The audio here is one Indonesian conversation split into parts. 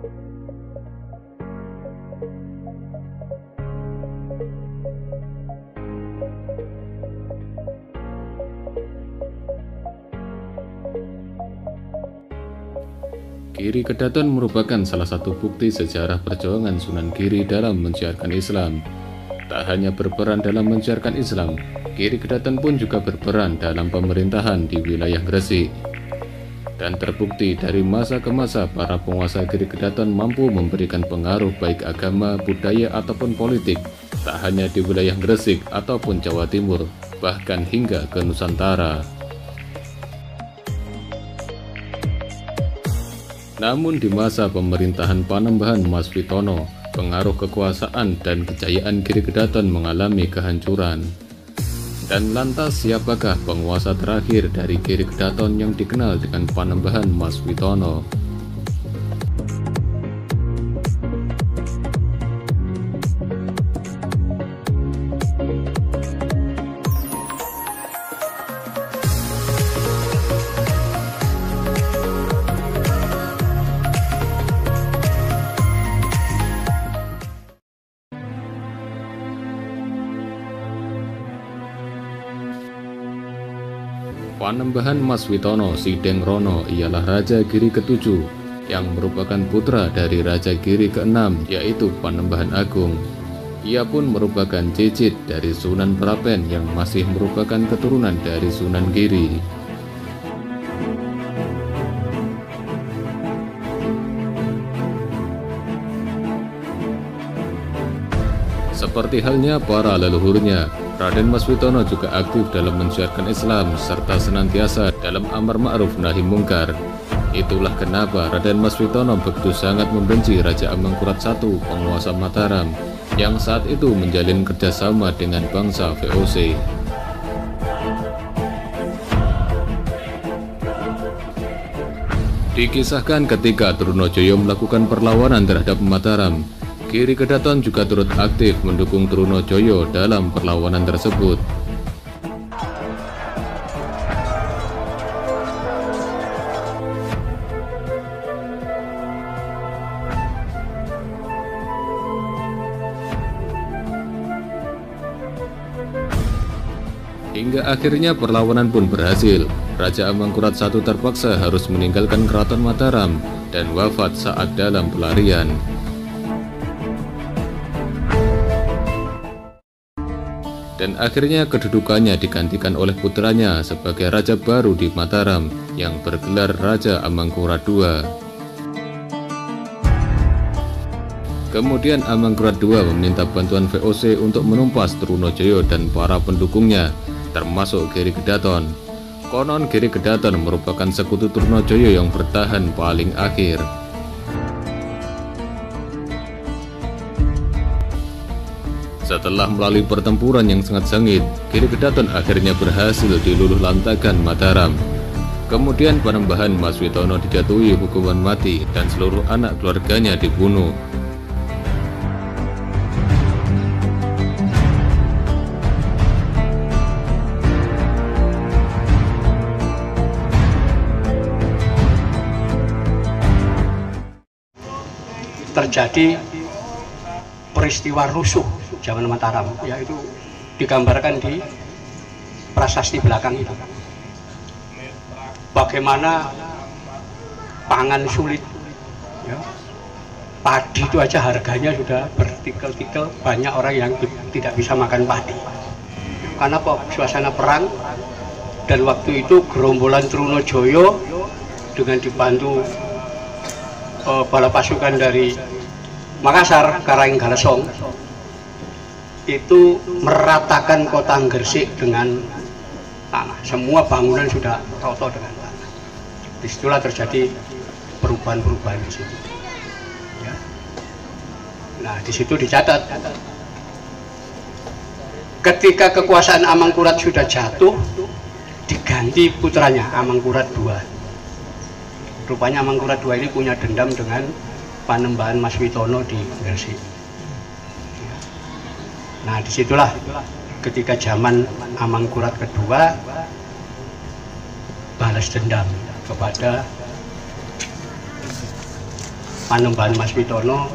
Giri Kedaton merupakan salah satu bukti sejarah perjuangan Sunan Giri dalam mensiarkan Islam. Tak hanya berperan dalam mensiarkan Islam, Giri Kedaton pun juga berperan dalam pemerintahan di wilayah Gresik. Dan terbukti dari masa ke masa para penguasa Giri Kedaton mampu memberikan pengaruh baik agama, budaya ataupun politik, tak hanya di wilayah Gresik ataupun Jawa Timur, bahkan hingga ke Nusantara. Namun di masa pemerintahan Panembahan Mas Witono, pengaruh kekuasaan dan kejayaan Giri Kedaton mengalami kehancuran. Dan lantas siapakah penguasa terakhir dari Giri Kedaton yang dikenal dengan Panembahan Mas Witono? Panembahan Mas Witono Sideng Rono ialah Raja Giri ke-7 yang merupakan putra dari Raja Giri ke-6 yaitu Panembahan Agung. Ia pun merupakan cicit dari Sunan Prapen yang masih merupakan keturunan dari Sunan Giri. Seperti halnya para leluhurnya, Raden Mas Witono juga aktif dalam mensiarkan Islam serta senantiasa dalam amar ma'ruf nahi mungkar. Itulah kenapa Raden Mas Witono begitu sangat membenci Raja Amangkurat I, penguasa Mataram, yang saat itu menjalin kerjasama dengan bangsa VOC. Dikisahkan ketika Trunojoyo melakukan perlawanan terhadap Mataram, Giri Kedaton juga turut aktif mendukung Trunojoyo dalam perlawanan tersebut. Hingga akhirnya perlawanan pun berhasil. Raja Amangkurat I terpaksa harus meninggalkan keraton Mataram dan wafat saat dalam pelarian. Dan akhirnya kedudukannya digantikan oleh putranya sebagai raja baru di Mataram yang bergelar Raja Amangkurat II. Kemudian Amangkurat II meminta bantuan VOC untuk menumpas Trunojoyo dan para pendukungnya, termasuk Giri Kedaton. Konon Giri Kedaton merupakan sekutu Trunojoyo yang bertahan paling akhir. Setelah melalui pertempuran yang sangat sengit, Giri Kedaton akhirnya berhasil diluluh lantakan Mataram. Kemudian Panembahan Mas Witono dijatuhi hukuman mati dan seluruh anak keluarganya dibunuh. Terjadi peristiwa rusuh zaman Mataram, yaitu digambarkan di prasasti belakang itu. Bagaimana pangan sulit, ya. Padi itu aja harganya sudah bertikel-tikel, banyak orang yang tidak bisa makan padi. Karena kok suasana perang, dan waktu itu gerombolan Trunojoyo dengan dibantu bala pasukan dari Makassar, Karanggalasong, itu meratakan kota Gresik dengan tanah. Semua bangunan sudah roto dengan tanah. Disitulah terjadi perubahan-perubahan di situ. Ya. Nah, di situ dicatat, ketika kekuasaan Amangkurat sudah jatuh, diganti putranya Amangkurat II. Rupanya Amangkurat II ini punya dendam dengan Panembahan Mas Witono di Gresik. Nah, disitulah ketika zaman Amangkurat kedua balas dendam kepada Panembahan Mas Witono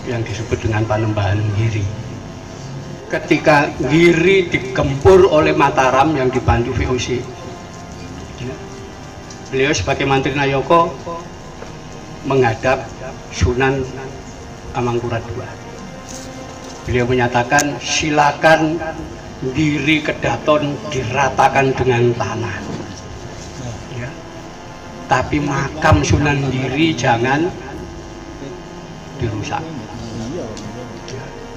yang disebut dengan Panembahan Giri. Ketika Giri digempur oleh Mataram yang dibantu VOC, beliau sebagai Mantri Nayaka menghadap Sunan Amangkurat II. Beliau menyatakan, silakan Giri Kedaton diratakan dengan tanah, ya. Tapi makam Sunan Giri jangan dirusak.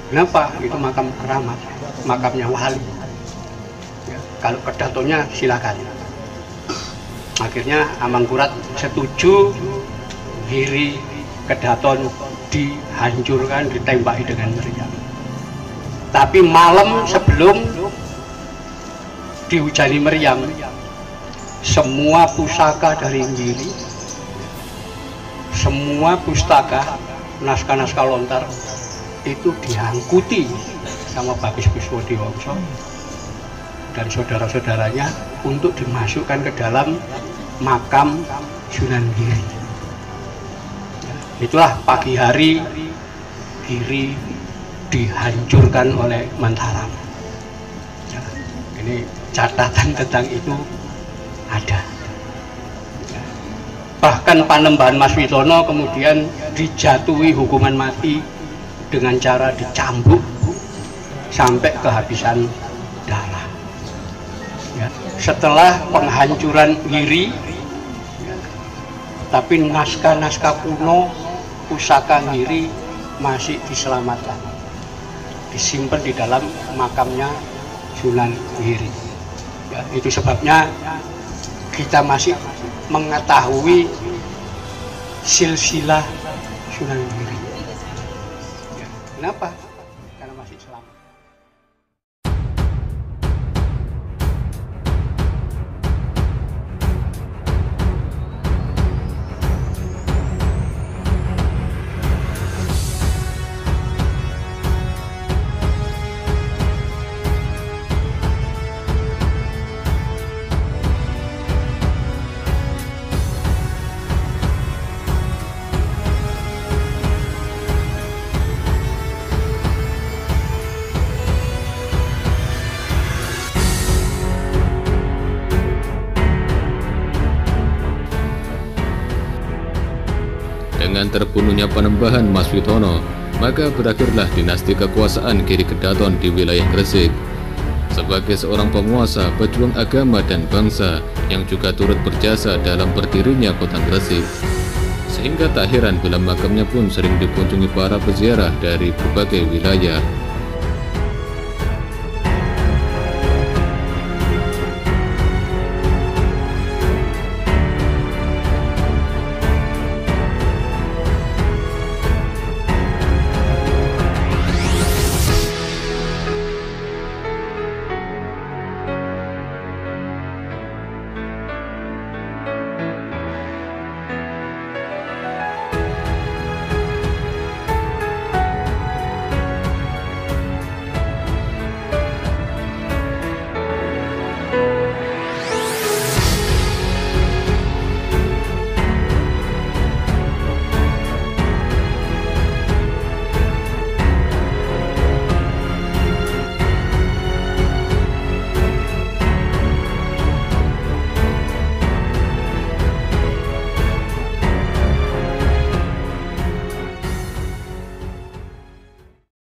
Kenapa? Itu makam keramat, makamnya wali, ya. Kalau Kedatonnya silakan. Akhirnya Amangkurat setuju Giri Kedaton dihancurkan, ditembaki dengan meriam. Tapi malam sebelum dihujani meriam, semua pusaka dari Giri, semua pustaka, naskah-naskah lontar itu diangkuti sama Bagus Puswodiwongso dan saudara-saudaranya untuk dimasukkan ke dalam makam Sunan Giri. Itulah pagi hari Giri dihancurkan oleh Mataram. Ya, ini catatan tentang itu ada. Ya. Bahkan Panembahan Mas Witono kemudian dijatuhi hukuman mati dengan cara dicambuk sampai kehabisan darah. Ya. Setelah penghancuran Giri, ya, tapi naskah-naskah kuno pusaka Giri masih diselamatkan, disimpan di dalam makamnya Sunan Giri. Ya, itu sebabnya kita masih mengetahui silsilah Sunan Giri. Ya, kenapa? Karena masih selamat. Dengan terbunuhnya Panembahan Mas Witono, maka berakhirlah dinasti kekuasaan Giri Kedaton di wilayah Gresik. Sebagai seorang penguasa, pejuang agama dan bangsa yang juga turut berjasa dalam berdirinya kota Gresik, sehingga tak heran bila makamnya pun sering dikunjungi para peziarah dari berbagai wilayah.